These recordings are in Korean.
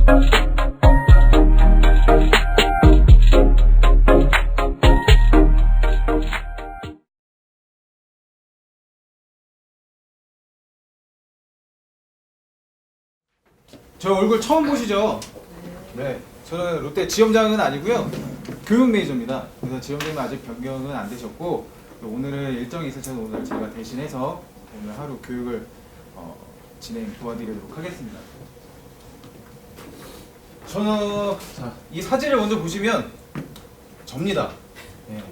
저 얼굴 처음 보시죠? 네, 저는 롯데 지점장은 아니고요, 교육 매니저입니다. 그래서 지점장은 아직 변경은 안 되셨고, 오늘은 일정이 있으셔서 오늘 제가 대신해서 오늘 하루 교육을 진행 도와드리도록 하겠습니다. 저는 이 사진을 먼저 보시면 접니다. 네.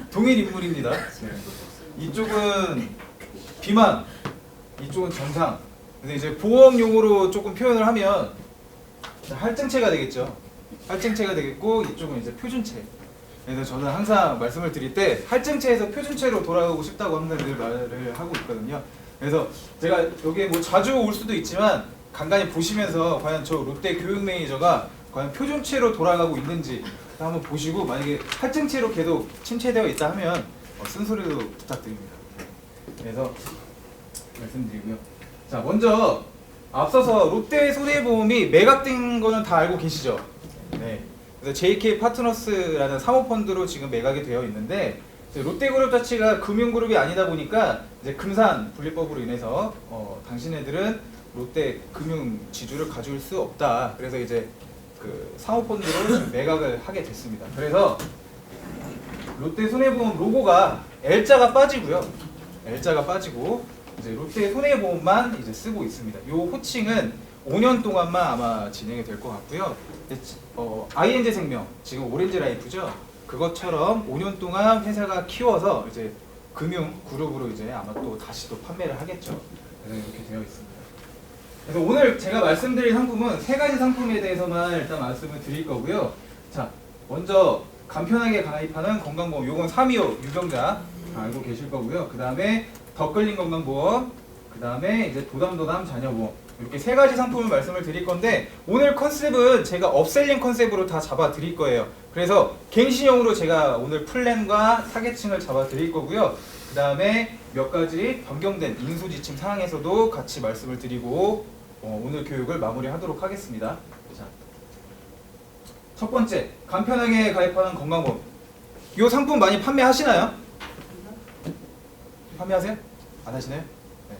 동일 인물입니다. 네. 이쪽은 비만, 이쪽은 정상. 근데 이제 보험 용어로 조금 표현을 하면 할증체가 되겠죠. 할증체가 되겠고, 이쪽은 이제 표준체. 그래서 저는 항상 말씀을 드릴 때 할증체에서 표준체로 돌아가고 싶다고 항상 늘 말을 하고 있거든요. 그래서 제가 여기에 뭐 자주 올 수도 있지만 간간히 보시면서 과연 저 롯데 교육 매니저가 과연 표준체로 돌아가고 있는지 한번 보시고, 만약에 할증체로 계속 침체되어 있다 하면 쓴소리도 부탁드립니다. 그래서 말씀드리고요. 자, 먼저 앞서서 롯데 손해보험이 매각된 거는 다 알고 계시죠? 네. 그래서 JK 파트너스라는 사모펀드로 지금 매각이 되어 있는데, 롯데그룹 자체가 금융그룹이 아니다 보니까 이제 금산 분리법으로 인해서 당신네들은 롯데 금융 지주를 가질 수 없다. 그래서 이제 그 사모펀드로 지금 매각을 하게 됐습니다. 그래서 롯데 손해보험 로고가 L자가 빠지고요. L자가 빠지고 이제 롯데 손해보험만 이제 쓰고 있습니다. 이 호칭은 5년 동안만 아마 진행이 될 것 같고요. ING 생명, 지금 오렌지 라이프죠. 그것처럼 5년 동안 회사가 키워서 이제 금융 그룹으로 이제 아마 또 다시 또 판매를 하겠죠. 그래서 이렇게 되어 있습니다. 그래서 오늘 제가 말씀드릴 상품은 세 가지 상품에 대해서만 일단 말씀을 드릴 거고요. 자, 먼저 간편하게 가입하는 건강보험, 요건 325 유병자 알고 계실 거고요. 그 다음에 더 끌린 건강보험, 그 다음에 이제 도담도담 자녀보험, 이렇게 세 가지 상품을 말씀을 드릴 건데, 오늘 컨셉은 제가 업셀링 컨셉으로 다 잡아 드릴 거예요. 그래서 갱신형으로 제가 오늘 플랜과 타겟층을 잡아 드릴 거고요. 그 다음에 몇 가지 변경된 인수지침 사항에서도 같이 말씀을 드리고 오늘 교육을 마무리하도록 하겠습니다. 자, 첫 번째, 간편하게 가입하는 건강보험. 이 상품 많이 판매하시나요? 판매하세요? 안 하시나요? 네.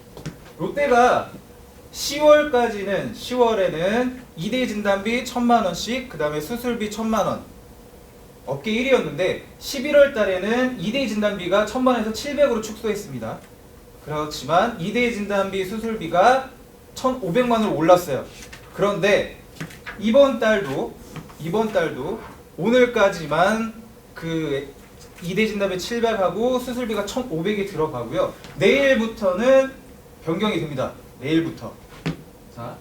롯데가 10월까지는 10월에는 2대 진단비 1,000만원씩, 그 다음에 수술비 1,000만원, 업계 1위였는데 11월 달에는 2대 진단비가 1,000만원에서 700으로 축소했습니다. 그렇지만 2대 진단비 수술비가 1,500만원으로 올랐어요. 그런데 이번 달도 오늘까지만 그 2대 진단비 700하고 수술비가 1,500이 들어가고요. 내일부터는 변경이 됩니다. 내일부터. 자,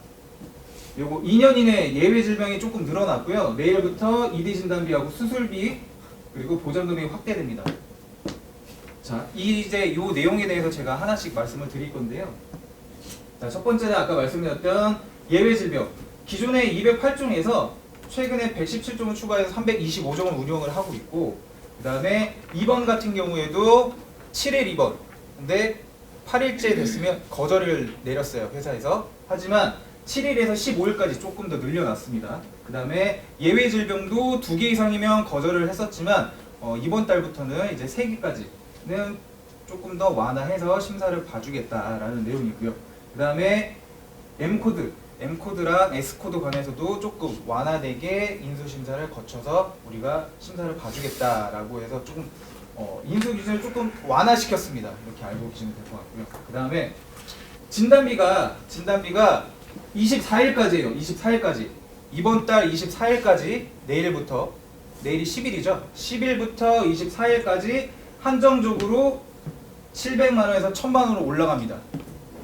요거 2년 이내 예외 질병이 조금 늘어났고요. 내일부터 2대 진단비하고 수술비 그리고 보장금액이 확대됩니다. 자, 이제 요 내용에 대해서 제가 하나씩 말씀을 드릴 건데요. 자, 첫 번째는 아까 말씀드렸던 예외 질병. 기존의 208종에서 최근에 117종을 추가해서 325종을 운영을 하고 있고, 그 다음에 2번 같은 경우에도 7일 2번. 근데 8일째 됐으면 거절을 내렸어요, 회사에서. 하지만 7일에서 15일까지 조금 더 늘려놨습니다. 그 다음에 예외 질병도 2개 이상이면 거절을 했었지만 이번 달부터는 이제 3개까지는 조금 더 완화해서 심사를 봐주겠다라는 내용이고요. 그 다음에 M코드랑 S코드 관해서도 조금 완화되게 인수심사를 거쳐서 우리가 심사를 봐주겠다라고 해서 조금 인수 기준을 조금 완화시켰습니다. 이렇게 알고 계시면 될 것 같고요. 그 다음에 진단비가 24일까지예요. 24일까지. 이번 달 24일까지, 내일부터, 내일이 10일이죠. 10일부터 24일까지 한정적으로 700만원에서 1000만원으로 올라갑니다.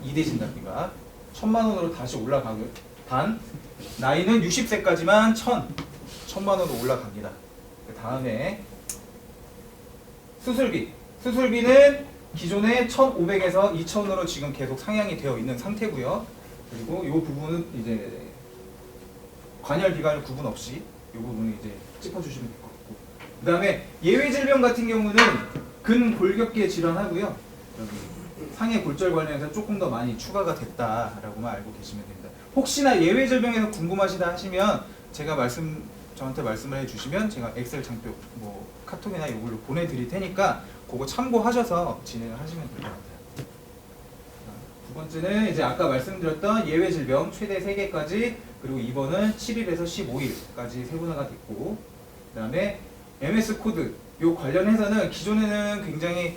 2대 진단비가 1000만원으로 다시 올라가고요. 단 나이는 60세까지만 1000만원으로 올라갑니다. 그 다음에 수술비는 기존에 1,500에서 2,000으로 지금 계속 상향이 되어 있는 상태고요. 그리고 이 부분은 이제 관열 기간을 구분 없이 이 부분을 이제 짚어주시면 될 것 같고, 그 다음에 예외 질병 같은 경우는 근골격계 질환하고요. 여기 상해 골절 관련해서 조금 더 많이 추가가 됐다라고만 알고 계시면 됩니다. 혹시나 예외 질병에서 궁금하시다 하시면 제가 저한테 말씀을 해주시면 제가 엑셀 장표 뭐 카톡이나 이걸로 보내드릴 테니까 그거 참고하셔서 진행을 하시면 될 것 같아요. 두 번째는 이제 아까 말씀드렸던 예외 질병 최대 3개까지, 그리고 2번은 7일에서 15일까지 세분화가 됐고, 그 다음에 MS 코드 요 관련해서는 기존에는 굉장히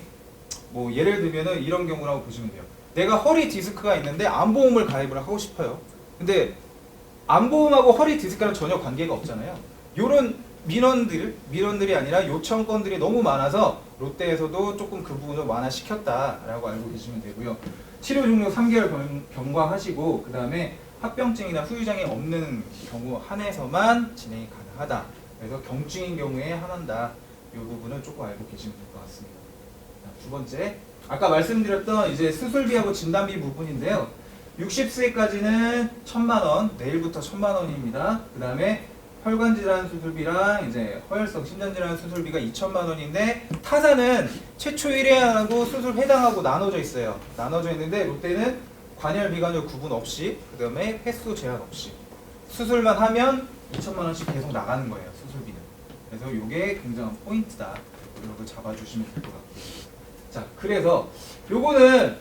뭐 예를 들면은 이런 경우라고 보시면 돼요. 내가 허리 디스크가 있는데 암보험을 가입을 하고 싶어요. 근데 암보험하고 허리 디스크랑 전혀 관계가 없잖아요. 요런 민원들이 아니라 요청건들이 너무 많아서 롯데에서도 조금 그 부분을 완화시켰다라고 알고 계시면 되고요. 치료 종료 3개월 경과하시고, 그 다음에 합병증이나 후유장애 없는 경우 한해서만 진행이 가능하다. 그래서 경증인 경우에 한한다. 이 부분은 조금 알고 계시면 될 것 같습니다. 두 번째, 아까 말씀드렸던 이제 수술비하고 진단비 부분인데요. 60세까지는 1,000만 원, 내일부터 1,000만 원입니다. 그 다음에 혈관질환 수술비랑 이제 허혈성 심장질환 수술비가 2,000만 원인데, 타사는 최초 1회하고 수술 회당하고 나눠져 있어요. 나눠져 있는데 롯데는 관열 비관열 구분 없이, 그 다음에 횟수 제한 없이 수술만 하면 2,000만 원씩 계속 나가는 거예요, 수술비는. 그래서 이게 굉장한 포인트다. 이걸 잡아주시면 될 것 같고요. 자, 그래서 요거는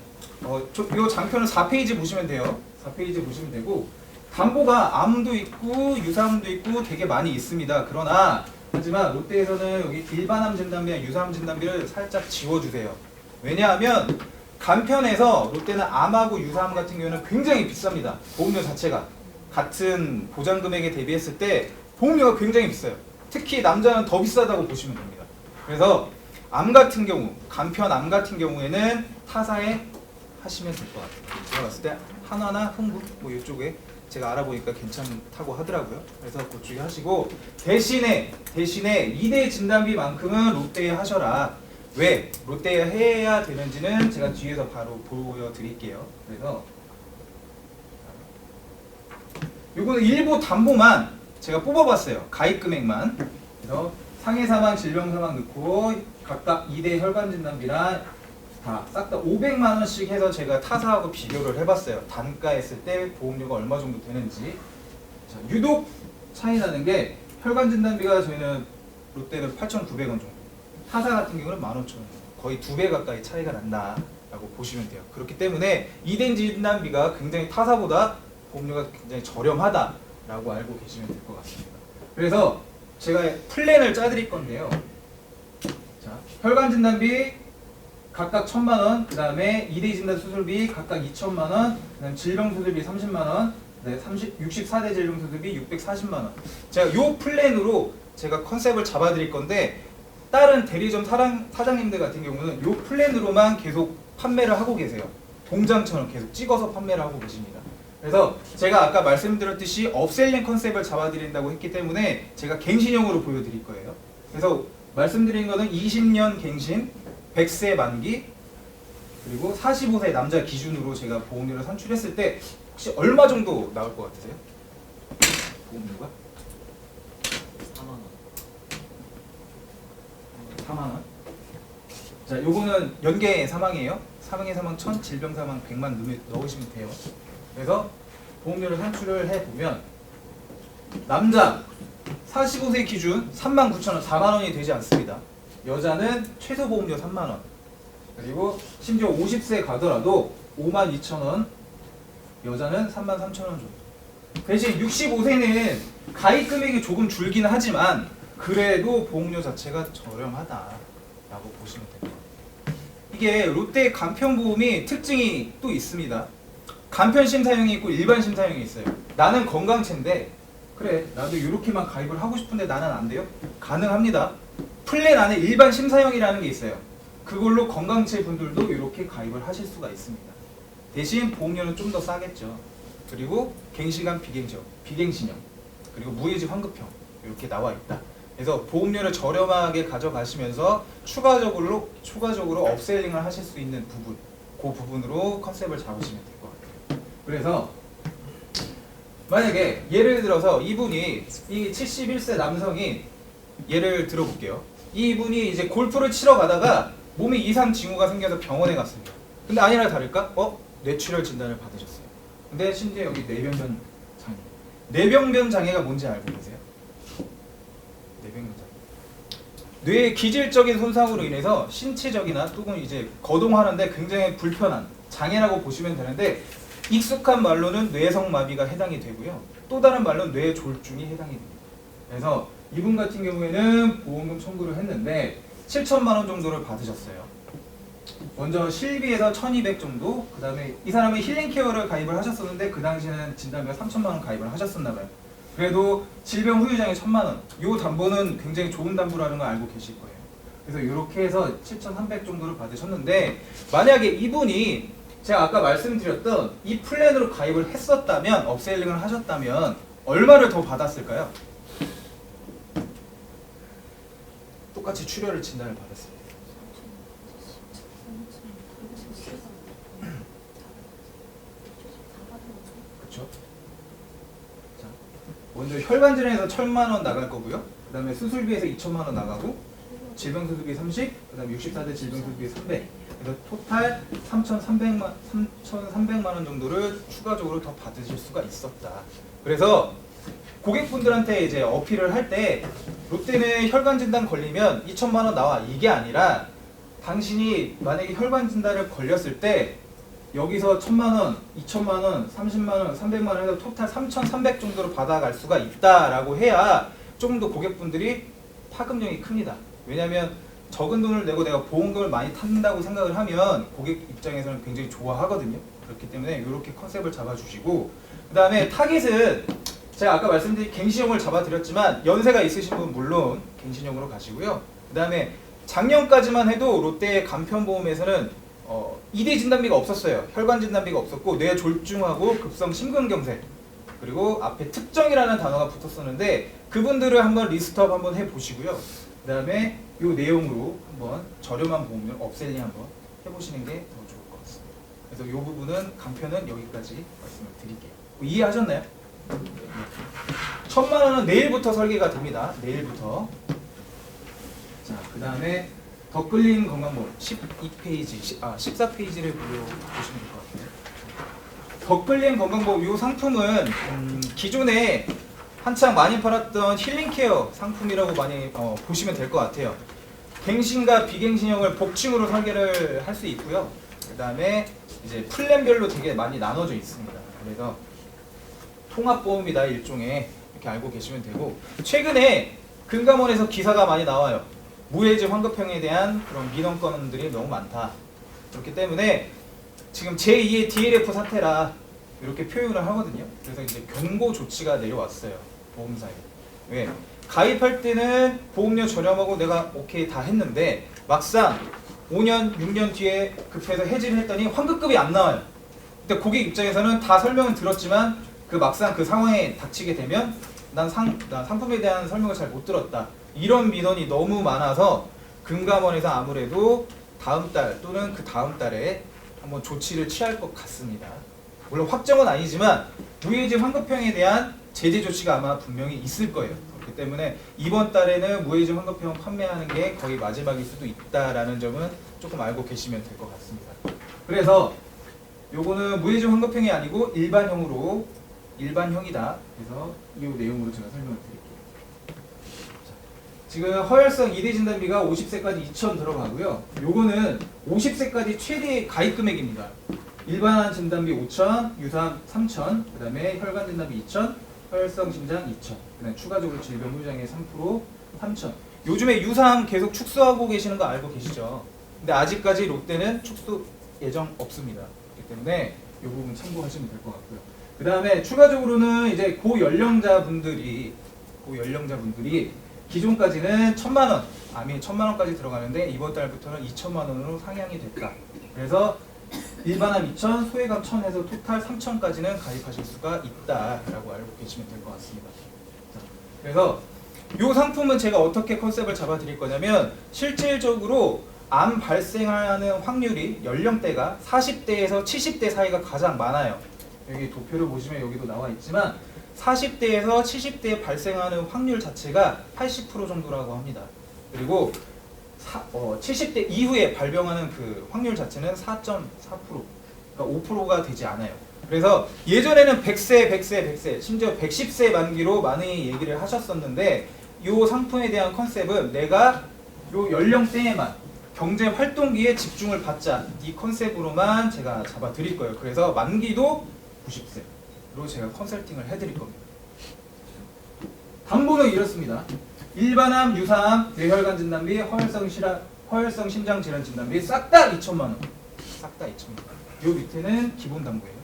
요 장표는 4페이지 보시면 돼요. 4페이지 보시면 되고, 담보가 암도 있고 유사암도 있고 되게 많이 있습니다. 그러나 하지만 롯데에서는 여기 일반암 진단비와 유사암 진단비를 살짝 지워주세요. 왜냐하면 간편에서 롯데는 암하고 유사암 같은 경우는 굉장히 비쌉니다. 보험료 자체가 같은 보장 금액에 대비했을 때 보험료가 굉장히 비싸요. 특히 남자는 더 비싸다고 보시면 됩니다. 그래서 암 같은 경우, 간편 암 같은 경우에는 타사에 하시면 될 것 같아요. 제가 봤을 때 한화나 흥국 뭐 이쪽에 제가 알아보니까 괜찮다고 하더라고요. 그래서 그쪽에 하시고, 대신에 2대 진단비만큼은 롯데에 하셔라. 왜 롯데에 해야 되는지는 제가 뒤에서 바로 보여드릴게요. 그래서 요거는 일부 담보만 제가 뽑아봤어요. 가입 금액만. 그래서 상해 사망, 질병 사망 넣고 각각 2대 혈관 진단비랑 다 싹 다 500만 원씩 해서 제가 타사하고 비교를 해봤어요. 단가했을 때 보험료가 얼마 정도 되는지. 자, 유독 차이 나는 게 혈관 진단비가 저희는 롯데는 8,900원 정도, 타사 같은 경우는 15,000원, 거의 2배 가까이 차이가 난다라고 보시면 돼요. 그렇기 때문에 2대 진단비가 굉장히 타사보다 보험료가 굉장히 저렴하다라고 알고 계시면 될 것 같습니다. 그래서 제가 플랜을 짜드릴 건데요. 자, 혈관 진단비 각각 1,000만 원, 그 다음에 2대 진단 수술비 각각 2,000만 원, 그 다음 질병 수술비 30만 원, 네, 64대 질병 수술비 640만 원. 제가 요 플랜으로 제가 컨셉을 잡아드릴 건데, 다른 대리점 사장님들 같은 경우는 요 플랜으로만 계속 판매를 하고 계세요. 동장처럼 계속 찍어서 판매를 하고 계십니다. 그래서 제가 아까 말씀드렸듯이 업셀링 컨셉을 잡아드린다고 했기 때문에 제가 갱신형으로 보여드릴 거예요. 그래서 말씀드린 거는 20년 갱신, 100세 만기, 그리고 45세 남자 기준으로 제가 보험료를 산출했을 때 혹시 얼마 정도 나올 것 같으세요? 보험료가? 4만 원. 4만 원. 자, 요거는 연계 사망이에요. 사망의 사망 1,000, 질병 사망 100만 넣으시면 돼요. 그래서 보험료를 산출을 해보면 남자 45세 기준 39,000원, 4만 원이 되지 않습니다. 여자는 최소 보험료 3만 원. 그리고 심지어 50세 가더라도 52,000원, 여자는 33,000원 정도. 대신 65세는 가입 금액이 조금 줄긴 하지만 그래도 보험료 자체가 저렴하다라고 보시면 됩니다. 이게 롯데 간편보험이 특징이 또 있습니다. 간편 심사형이 있고 일반 심사형이 있어요. 나는 건강체인데 그래 나도 이렇게만 가입을 하고 싶은데 나는 안 돼요? 가능합니다. 플랜 안에 일반 심사형이라는 게 있어요. 그걸로 건강체 분들도 이렇게 가입을 하실 수가 있습니다. 대신 보험료는 좀 더 싸겠죠. 그리고 갱신형, 비갱신형, 그리고 무해지 환급형 이렇게 나와 있다. 그래서 보험료를 저렴하게 가져가시면서 추가적으로 업셀링을 하실 수 있는 부분, 그 부분으로 컨셉을 잡으시면 될 것 같아요. 그래서 만약에 예를 들어서 이분이 이 71세 남성이 예를 들어볼게요. 이분이 이제 골프를 치러 가다가 몸에 이상 징후가 생겨서 병원에 갔습니다. 근데 아니나 다를까? 뇌출혈 진단을 받으셨어요. 근데 심지어 여기 뇌병변 장애. 뇌병변 장애가 뭔지 알고 계세요? 뇌병변 장애. 뇌의 기질적인 손상으로 인해서 신체적이나 또는 이제 거동하는데 굉장히 불편한 장애라고 보시면 되는데 익숙한 말로는 뇌성마비가 해당이 되고요. 또 다른 말로는 뇌졸중이 해당이 됩니다. 그래서 이분 같은 경우에는 보험금 청구를 했는데 7천만 원 정도를 받으셨어요. 먼저 실비에서 1,200 정도, 그 다음에 이 사람은 힐링케어를 가입을 하셨었는데 그 당시에는 진단비가 3천만 원 가입을 하셨었나 봐요. 그래도 질병 후유장애 1,000만 원. 이 담보는 굉장히 좋은 담보라는 걸 알고 계실 거예요. 그래서 이렇게 해서 7,300 정도를 받으셨는데 만약에 이분이 제가 아까 말씀드렸던 이 플랜으로 가입을 했었다면, 업셀링을 하셨다면 얼마를 더 받았을까요? 똑같이 출혈을 진단을 받았어요. 그렇죠? 자, 먼저 혈관질환에서 1,000만 원 나갈 거고요. 그 다음에 수술비에서 2천만 원 나가고, 질병수술비 30, 그 다음에 64대 질병수술비 300. 그래서 토탈 3,300만 원 정도를 추가적으로 더 받으실 수가 있었다. 그래서 고객분들한테 이제 어필을 할 때 롯데는 혈관 진단 걸리면 2천만 원 나와, 이게 아니라 당신이 만약에 혈관 진단을 걸렸을 때 여기서 1,000만 원, 2천만 원, 30만 원, 300만 원 해서 토탈 3,300 정도로 받아갈 수가 있다라고 해야 조금 더 고객분들이 파급력이 큽니다. 왜냐하면 적은 돈을 내고 내가 보험금을 많이 탄다고 생각을 하면 고객 입장에서는 굉장히 좋아하거든요. 그렇기 때문에 이렇게 컨셉을 잡아주시고, 그 다음에 타깃은 제가 아까 말씀드린 갱신형을 잡아드렸지만 연세가 있으신 분 물론 갱신형으로 가시고요. 그 다음에 작년까지만 해도 롯데 간편보험에서는 2대 진단비가 없었어요. 혈관 진단비가 없었고 뇌졸중하고 급성 심근경색, 그리고 앞에 특정이라는 단어가 붙었었는데 그분들을 한번 리스트업 한번 해보시고요. 그 다음에 이 내용으로 한번 저렴한 보험료 업셀링 한번 해보시는 게 더 좋을 것 같습니다. 그래서 이 부분은 간편은 여기까지 말씀을 드릴게요. 이해하셨나요? 1,000만 원은 내일부터 설계가 됩니다. 내일부터. 자, 그 다음에 더 끌린 건강보험 12페이지, 14페이지를 보시면 될 것 같아요. 더 끌린 건강보험 이 상품은 기존에 한창 많이 팔았던 힐링케어 상품이라고 많이 보시면 될 것 같아요. 갱신과 비갱신형을 복층으로 설계를 할 수 있고요. 그 다음에 이제 플랜별로 되게 많이 나눠져 있습니다. 그래서 통합보험이다 일종의, 이렇게 알고 계시면 되고, 최근에 금감원에서 기사가 많이 나와요. 무해지 환급형에 대한 그런 민원건들이 너무 많다. 그렇기 때문에 지금 제2의 DLF 사태라 이렇게 표현을 하거든요. 그래서 이제 경고 조치가 내려왔어요. 보험사에. 왜? 가입할 때는 보험료 저렴하고 내가 오케이 다 했는데 막상 5년, 6년 뒤에 급해서 해지를 했더니 환급금이 안 나와요. 근데 고객 입장에서는 다 설명은 들었지만 그 막상 그 상황에 닥치게 되면 난 상품에 대한 설명을 잘 못 들었다. 이런 민원이 너무 많아서 금감원에서 아무래도 다음 달 또는 그 다음 달에 한번 조치를 취할 것 같습니다. 물론 확정은 아니지만 무해지 환급형에 대한 제재 조치가 아마 분명히 있을 거예요. 그렇기 때문에 이번 달에는 무해지 환급형 판매하는 게 거의 마지막일 수도 있다라는 점은 조금 알고 계시면 될 것 같습니다. 그래서 요거는 무해지 환급형이 아니고 일반형이다. 그래서 이 내용으로 제가 설명을 드릴게요. 지금 허혈성 2대 진단비가 50세까지 2천 들어가고요. 요거는 50세까지 최대 가입 금액입니다. 일반 진단비 5천, 유사암 3천, 그 다음에 혈관 진단비 2천, 허혈성 심장 2천, 그 다음에 추가적으로 질병 후유장애 3% 3천. 요즘에 유사암 계속 축소하고 계시는 거 알고 계시죠? 근데 아직까지 롯데는 축소 예정 없습니다. 그렇기 때문에 이 부분 참고하시면 될 것 같고요. 그 다음에 추가적으로는 이제 고연령자분들이 기존까지는 1,000만 원, 암이 1,000만 원까지 들어가는데 이번 달부터는 2천만 원으로 상향이 됐다. 그래서 일반암 2천, 소외감 1,000 해서 토탈 3천까지는 가입하실 수가 있다라고 알고 계시면 될 것 같습니다. 자, 그래서 이 상품은 제가 어떻게 컨셉을 잡아드릴 거냐면 실질적으로 암 발생하는 확률이 연령대가 40대에서 70대 사이가 가장 많아요. 여기 도표를 보시면 여기도 나와 있지만 40대에서 70대에 발생하는 확률 자체가 80% 정도라고 합니다. 그리고 70대 이후에 발병하는 그 확률 자체는 4.4%, 그러니까 5%가 되지 않아요. 그래서 예전에는 100세, 심지어 110세 만기로 많이 얘기를 하셨었는데 이 상품에 대한 컨셉은 내가 요 연령대에만 경제 활동기에 집중을 받자 이 컨셉으로만 제가 잡아 드릴 거예요. 그래서 만기도 90세로 제가 컨설팅을 해드릴 겁니다. 담보는 이렇습니다. 일반암, 유사암, 뇌혈관 진단비, 허혈성 심장 질환 진단비 싹 다 2천만 원. 싹 다 2천만 원. 요 밑에는 기본 담보예요.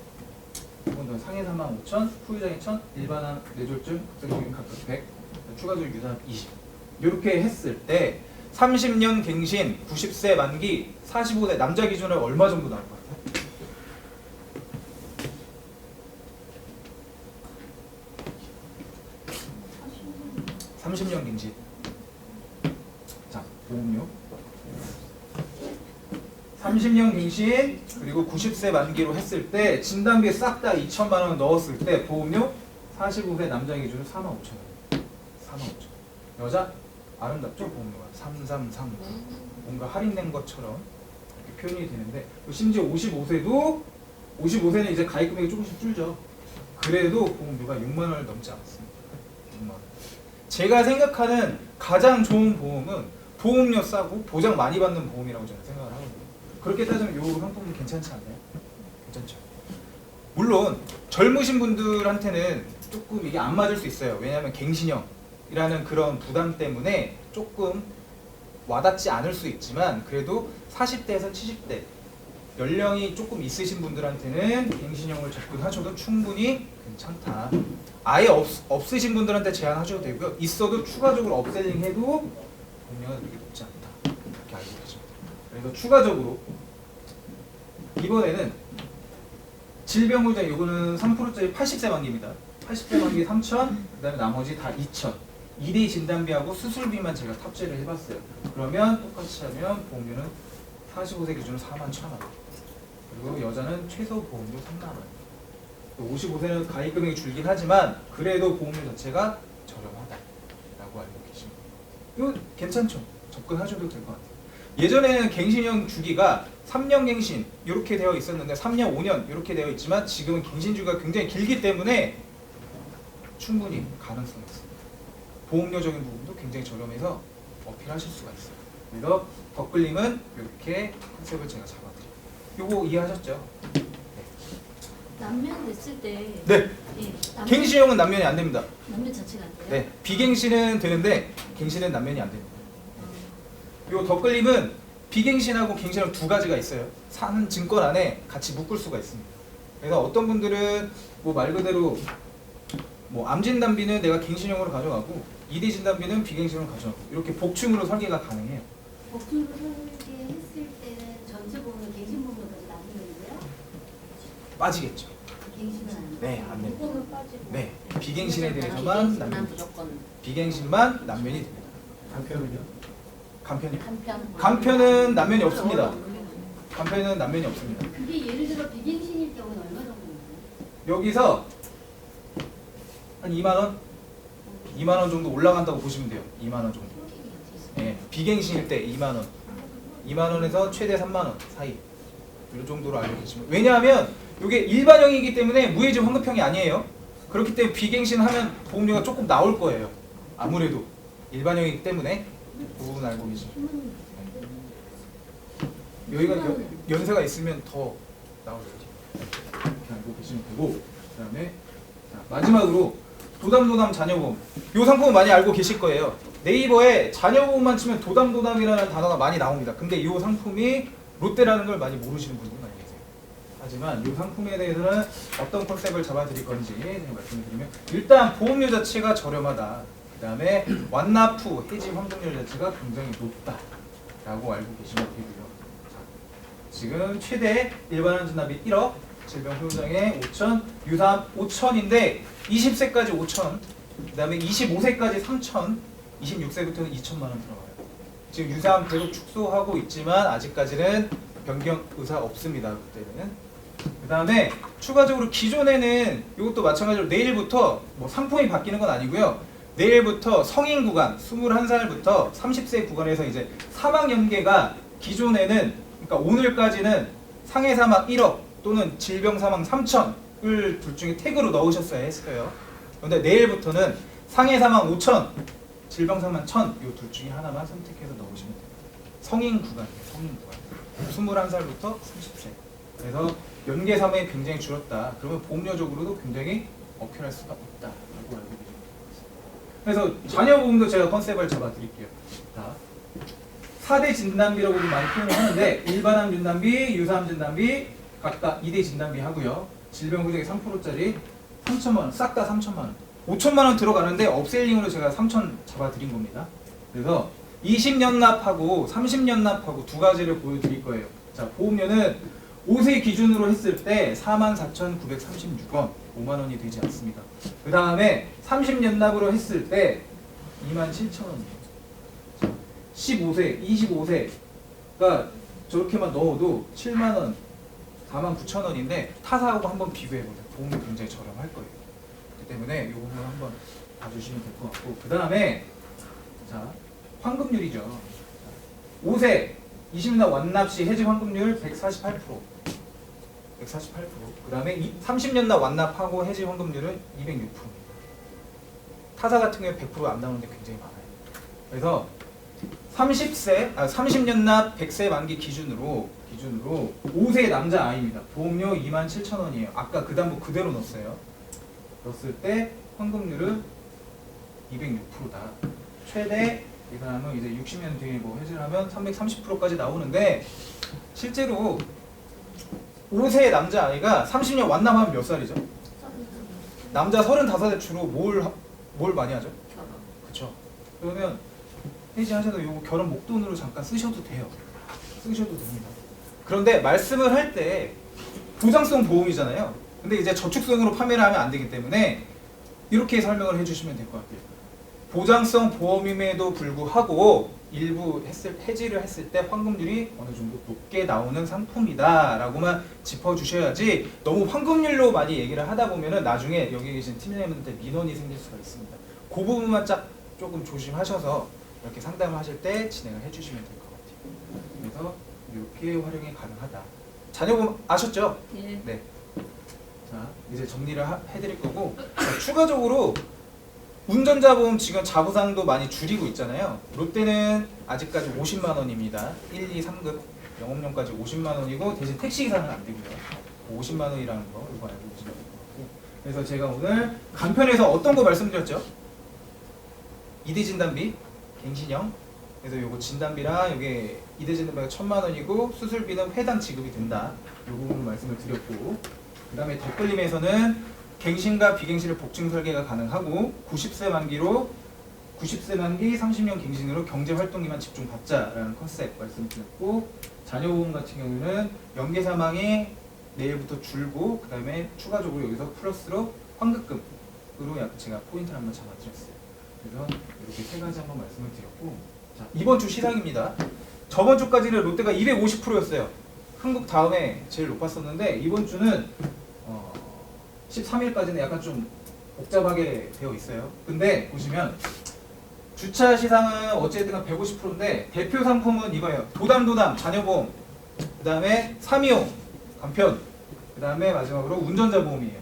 기본 담보 상해 3만 5천, 후유장 2천, 일반암, 뇌졸중, 급성적인 각각 100, 추가적으로 유사암 20. 이렇게 했을 때 30년 갱신, 90세 만기, 45세 남자 기준으로 얼마 정도 나올 것 같아요? (30년) 갱신. 자, 보험료 30년 갱신 그리고 90세 만기로 했을 때 진단비 싹 다 2천만 원 넣었을 때 보험료 45세 남자 기준으로 4만 5천 원. 4만 5천 원. 여자 아름답죠? 보험료가 3339 뭔가 할인된 것처럼 이렇게 표현이 되는데 심지어 55세는 이제 가입 금액이 조금씩 줄죠. 그래도 보험료가 6만 원을 넘지 않았습니다. 6만 원. 제가 생각하는 가장 좋은 보험은 보험료 싸고 보장 많이 받는 보험이라고 저는 생각을 하거든요. 그렇게 따지면 이 상품은 괜찮지 않나요? 괜찮죠. 물론 젊으신 분들한테는 조금 이게 안 맞을 수 있어요. 왜냐하면 갱신형이라는 그런 부담 때문에 조금 와닿지 않을 수 있지만 그래도 40대에서 70대 연령이 조금 있으신 분들한테는 갱신형을 접근하셔도 충분히 괜찮다. 아예 없으신 분들한테 제한하셔도 되고요. 있어도 추가적으로 업셀링해도 보험료가 그렇게 높지 않다. 이렇게 알고 계십니다. 그래서 추가적으로 이번에는 질병보장 이거는 3%짜리 80세 만기입니다. 80세 만기 3천, 그다음에 나머지 다 2천. 2대 진단비하고 수술비만 제가 탑재를 해봤어요. 그러면 똑같이 하면 보험료는 45세 기준으로 4만 1천 원. 그리고 여자는 최소 보험료 3만 원. 55세는 가입 금액이 줄긴 하지만 그래도 보험료 자체가 저렴하다라고 알고 계십니다. 이거 괜찮죠? 접근하셔도 될 것 같아요. 예전에는 갱신형 주기가 3년 갱신 이렇게 되어 있었는데 3년, 5년 이렇게 되어 있지만 지금은 갱신 주기가 굉장히 길기 때문에 충분히 가능성이 있습니다. 보험료적인 부분도 굉장히 저렴해서 어필하실 수가 있어요. 그래서 덧글림은 이렇게 컨셉을 제가 잡아드려요. 요거 이해하셨죠? 남면 됐을 때 네. 예, 갱신형은 남면이 안 됩니다. 남면 자체가 안 돼요? 네. 비갱신은 되는데 갱신은 남면이 안 됩니다. 요 덧글림은 비갱신하고 갱신하고 두 가지가 있어요. 사는 증권 안에 같이 묶을 수가 있습니다. 그래서 어떤 분들은 뭐 말 그대로 뭐 암 진단비는 내가 갱신형으로 가져가고 2대 진단비는 비갱신형으로 가져가고 이렇게 복층으로 설계가 가능해요. 복층으로 설계했을 때는 전체보험은 갱신보험까지 나누는데요? 빠지겠죠. 갱신은 안 돼요? 네, 안 됩니다. 보험은 빠지고 네, 비갱신에 대해서만 남면, 무조건 비갱신만 남면이 됩니다. 간편은요? 간편이요? 간편 간편은 남면이 없습니다. 간편은 남면이 없습니다. 그게 예를 들어 비갱신일 경우는 얼마 정도 나요? 여기서 한 2만 원? 2만 원 정도 올라간다고 보시면 돼요. 2만 원 정도. 예, 비갱신일 때 2만 원. 2만 원에서 최대 3만 원 사이. 이 정도로 알고 계시면. 왜냐하면 이게 일반형이기 때문에 무해지 환급형이 아니에요. 그렇기 때문에 비갱신하면 보험료가 조금 나올 거예요. 아무래도 일반형이기 때문에 그 부분 알고 계시면. 여기가 연세가 있으면 더 나오겠죠. 이렇게 알고 계시면 되고, 그다음에 마지막으로 도담 자녀보험. 이 상품은 많이 알고 계실 거예요. 네이버에 자녀보험만 치면 도담이라는 단어가 많이 나옵니다. 근데 이 상품이 롯데라는 걸 많이 모르시는 분들이 많이 계세요. 하지만 이 상품에 대해서는 어떤 컨셉을 잡아드릴 건지 말씀을 드리면 일단 보험료 자체가 저렴하다. 그 다음에 완납 후 해지 환급률 자체가 굉장히 높다라고 알고 계시면 되고요. 지금 최대 일반암 진단비 1억, 질병 후유장애 5천, 유사암 5천인데 20세까지 5천, 그 다음에 25세까지 3천, 26세부터는 2천만 원 들어가요. 지금 유사암 계속 축소하고 있지만 아직까지는 변경 의사 없습니다. 그때는. 그 다음에 추가적으로 기존에는 이것도 마찬가지로 내일부터 뭐 상품이 바뀌는 건 아니고요. 내일부터 성인 구간 21살부터 30세 구간에서 이제 사망 연계가 기존에는 그러니까 오늘까지는 상해 사망 1억 또는 질병 사망 3천을 둘 중에 태그로 넣으셨어야 했어요. 그런데 내일부터는 상해 사망 5천, 질병 사망 1천 이 둘 중에 하나만 선택해서 넣으시면 됩니다. 성인 구간이에요. 성인 구간. 21살부터 30세. 그래서 연계 사망이 굉장히 줄었다. 그러면 보험료적으로도 굉장히 억울할 수가 없다라고 알고 계십니다. 그래서 자녀 보험도 제가 컨셉을 잡아드릴게요. 자, 4대 진단비라고도 많이 표현을 하는데 일반암 진단비, 유사암 진단비 각각 2대 진단비 하고요. 질병 후생이 3%짜리 3천만 원, 싹 다 3천만 원. 5천만 원 들어가는데 업셀링으로 제가 3천 잡아드린 겁니다. 그래서 20년 납하고 30년 납하고 두 가지를 보여드릴 거예요. 자, 보험료는 5세 기준으로 했을 때 44,936원, 5만 원이 되지 않습니다. 그 다음에 30년 납으로 했을 때 27,000원이에요. 15세, 25세가 저렇게만 넣어도 7만 원, 49,000원인데 타사하고 한번 비교해보세요. 보험료 굉장히 저렴할 거예요. 그렇기 때문에 이 부분 한번 봐주시면 될 것 같고 그 다음에 자 환급률이죠. 5세 20년 완납 시 해지 환급률 148%. 148%. 그 다음에 30년 납 완납하고 해지 환급률은 206%입니다. 타사 같은 경우에 100% 안 나오는데 굉장히 많아요. 그래서 30년 납 100세 만기 기준으로 5세 남자 아이입니다. 보험료 27,000원이에요. 아까 그 담보 그대로 넣었어요. 넣었을 때 환급률은 206%다. 최대 이 사람은 이제 60년 뒤에 뭐 해지를 하면 330%까지 나오는데 실제로 5세 남자 아이가 30년 완납하면 몇 살이죠? 남자 35에 주로 뭘 많이 하죠? 그렇죠. 그러면 해지하셔도 요거 결혼 목돈으로 잠깐 쓰셔도 돼요. 쓰셔도 됩니다. 그런데 말씀을 할 때 보장성 보험이잖아요. 근데 이제 저축성으로 판매를 하면 안 되기 때문에 이렇게 설명을 해주시면 될 것 같아요. 보장성 보험임에도 불구하고 일부 해지를 했을 때 환급률이 어느 정도 높게 나오는 상품이다 라고만 짚어주셔야지 너무 환급률로 많이 얘기를 하다 보면은 나중에 여기 계신 팀장님한테 민원이 생길 수가 있습니다. 그 부분만 조금 조심하셔서 이렇게 상담을 하실 때 진행을 해주시면 될 것 같아요. 그래서 이렇게 활용이 가능하다. 자녀분 아셨죠? 네. 네. 자, 이제 정리를 해드릴 거고 자, 추가적으로 운전자 보험 지금 자부상도 많이 줄이고 있잖아요. 롯데는 아직까지 50만 원입니다. 1, 2, 3급 영업용까지 50만 원이고 대신 택시기사는 안 되고요. 50만 원이라는 거 이거 알고 계시면 될 것 같고 그래서 제가 오늘 간편에서 어떤 거 말씀드렸죠? 2대 진단비, 갱신형 그래서 요거 진단비랑 여기 2대 진단비가 1,000만 원이고 수술비는 회당 지급이 된다. 요 부분을 말씀을 드렸고 그 다음에 덧글림에서는 갱신과 비갱신을 복층 설계가 가능하고 90세 만기 30년 갱신으로 경제활동기만 집중받자라는 컨셉 말씀드렸고 자녀보험 같은 경우는 연계 사망이 내일부터 줄고 그 다음에 추가적으로 여기서 플러스로 환급금으로 제가 포인트를 한번 잡아드렸어요. 그래서 이렇게 세 가지 한번 말씀을 드렸고 자, 이번 주 시상입니다. 저번 주까지는 롯데가 250%였어요. 한국 다음에 제일 높았었는데 이번 주는 13일까지는 약간 좀 복잡하게 되어 있어요. 근데 보시면 주차 시상은 어쨌든 150%인데 대표 상품은 이거예요. 도담 자녀보험 그 다음에 3위용 간편 그 다음에 마지막으로 운전자 보험이에요.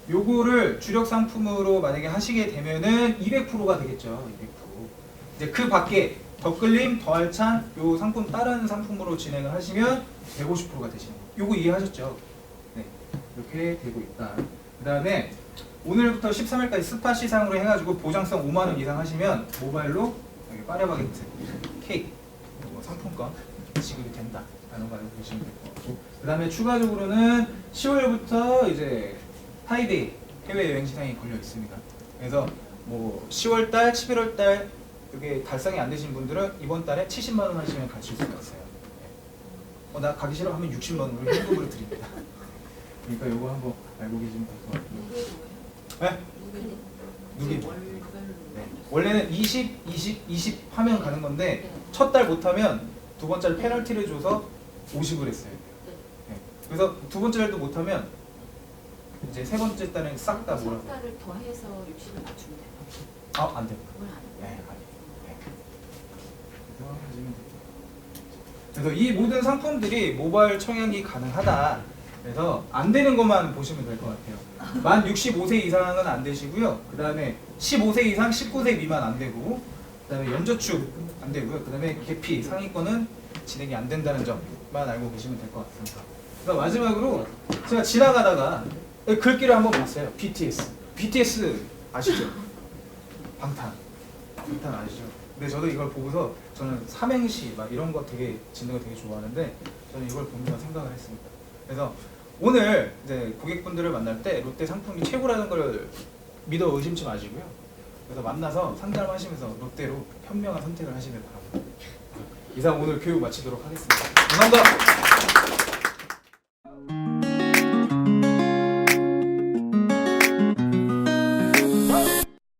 요거를 주력 상품으로 만약에 하시게 되면은 200%가 되겠죠. 200%. 이제 그 밖에 덧글림, 더할찬 요 상품 다른 상품으로 진행을 하시면 150%가 되시는 거예요. 요거 이해하셨죠? 네. 이렇게 되고 있다. 그 다음에 오늘부터 13일까지 스팟 시상으로 해가지고 보장성 5만 원 이상 하시면 모바일로 여기 파리바게트 케이크 상품권 지급이 된다라는 거 알고 계시면 될 것 같고 그 다음에 추가적으로는 10월부터 이제 타이데이 해외여행 시상이 걸려 있습니다. 그래서 뭐 10월달, 11월달 이게 달성이 안 되신 분들은 이번 달에 70만 원 하시면 가실 수가 있어요. 나 가기 싫어 하면 60만 원을 현금으로 드립니다. 그러니까 요거 한번 알고 계시면 될 것 같고요. 네? 누기? 네. 원래는 20 하면 가는 건데 첫 달 못하면 두 번째 달 페널티를 줘서 50을 했어요. 네. 그래서 두 번째 달도 못하면 이제 세 번째 달은 싹 다 몰아서. 달을 더해서 60을 맞추면 돼요. 안 돼요. 그건 안 돼요. 네, 아니에요. 네. 그래서 하시면 됩니다. 그래서 이 모든 상품들이 모바일 청약이 가능하다. 그래서 안 되는 것만 보시면 될 것 같아요. 만 65세 이상은 안 되시고요. 그 다음에 15세 이상 19세 미만 안 되고, 그 다음에 연저축 안 되고요. 그 다음에 계피 상위권은 진행이 안 된다는 점만 알고 계시면 될 것 같습니다. 그래서 마지막으로 제가 지나가다가 글귀를 한번 봤어요. BTS. BTS 아시죠? 방탄 아시죠? 근데 저도 이걸 보고서 저는 삼행시 막 이런 거 되게 짓는 거 되게 좋아하는데 저는 이걸 보면서 생각을 했습니다. 그래서 오늘 이제 고객분들을 만날 때 롯데 상품이 최고라는 걸 믿어 의심치 마시고요. 그래서 만나서 상담하시면서 롯데로 현명한 선택을 하시길 바랍니다. 이상 오늘 교육 마치도록 하겠습니다. 감사합니다.